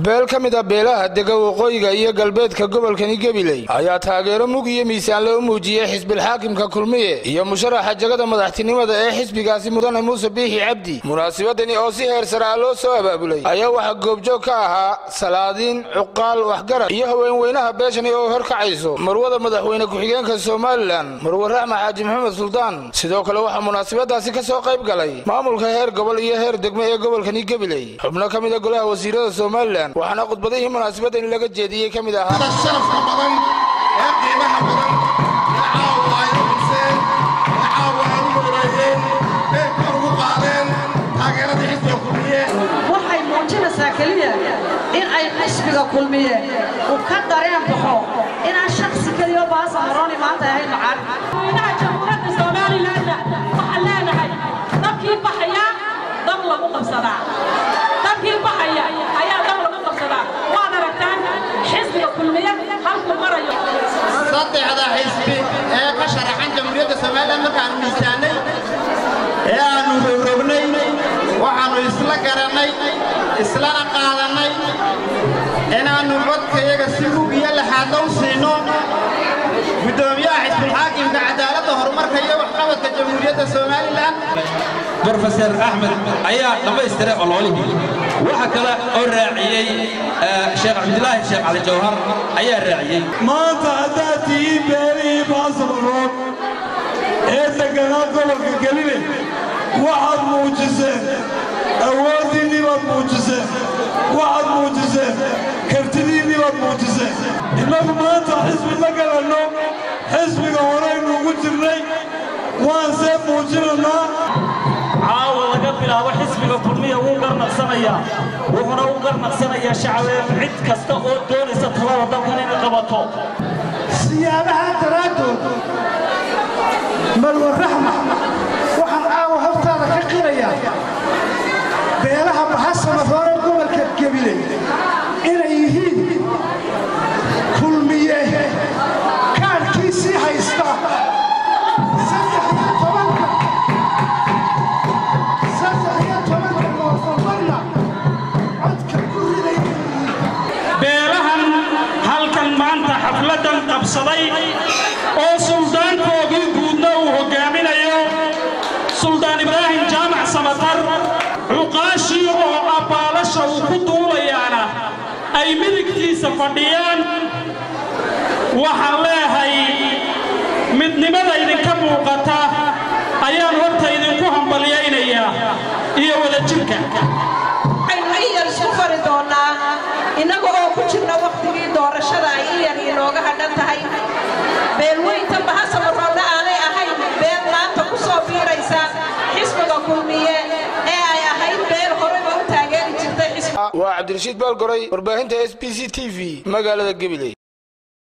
beel ka mid ah beelaha dega waqooyiga iyo galbeedka gobolkani Gabiley ayaa taageero mug iyo miisaan loo muujiyay xisbiga xaakimka kulmiye iyo musharaxa jagada madaxtinimada ee xisbigaasi mudane Muuse Biixi Cabdi. Munaasabadani oo si heer sare loo soo abaabulay ayaa waxa goobjoog ka ahaa salaadiin cuqaal waxgarad iyo haweenweynaha beeshani oo horkacayso marwada madaxweyne ku-xigeenka Soomaaliland Marwo Raxma Xaaji Maxamed Suldaan. Sidoo kale waxa munaasabadaasi ka soo qayb galay maamulka heer gobol iyo heer degmo ee gobolkani Gabiley. xubno ka mid ah golaha wasiirada Soomaaliland waxaana khudbadihii munaasabadani laga jeediyay kamid ahaa sharafka badan ee qiimaha badan waxay muujinaysaa kaliya in ay xisbiga kulmiye uu ka dareen baxo inaan shakhsi kaliya baas marooni maanta ahayn macaan madaxweynaha jamhuuriyadda Soomaaliland waxaan leenahay dadkii baxaya dab lagu qabsadaa dadkii baxaya ayaa dab lagu qabsadaa waad aragtaan xisbiga kulmiye halku marayo saddexda xisbi ee ka sharaxan jamhuuriyadda Soomaaliland markaan miisaanay ee aanu rogrognay waxaanu isla garanay isla qaadanay inaanu codkayaga si mug iyo laxaad u siino gudoomiyaha xisbiga xaakimka cadaaladda horumarka iyo waxqabadka jamhuuriyadda Soomaaliland Professor Ahmed ayaa dhamaystiray ololihii waxa kale oo raaciyay Sheekh Abdullaahi Sheekh Ali Jawhar ayaa raaciyay maanta hadii beeri baasbarood ee deganaa gobolka Gabiley waxaad muujiseen awoodiinii baad muujiseen waxaad muujiseen kartidiinii baad muujiseen innagu maanta xisbi la garanno xisbiga horeynu ugu jirnay waan see muujinaynaa caawa laga bilaabo xisbiga kulmiye wuu garnaqsanayaa wuxuuna u garnaqsanayaa shacabka cid kasta oo doonaysa talada dalkan inay qabato siyaabaha daraaddood Marwo Raxma waxaan caawa hortaada ka qirayaa beelaha bahasana hore gobolka Gabiley inay yihiin kulmiye kaarkiisii haysta beelahan halkan maanta xafladan qabsaday oo suldaankoodii guudna uu hogaaminayo Suldaan Ibraahim Jaamac Samatar cuqaashi oo abaalasha uu ku duulayaana ay midigtiisa fadhiyaan waxaan leeyahay midnimada idinka muuqata ayaan horta idinku hambaliyaynayaa iyo wadajirka ayaan isku fari doonaa inaga oo ku jirna waqtigii doorashada ay yar inooga hadhan tahay beelweynta bahasamaroodna aanay ahayn beel maanta ku soo biiraysa xisbiga kulmiye ee ay ahayd beel horeba u taageeri jirtay xisbiga waa Cabdirashiid Baalgoray warbaahinta SBC TV magaalada Gabiley.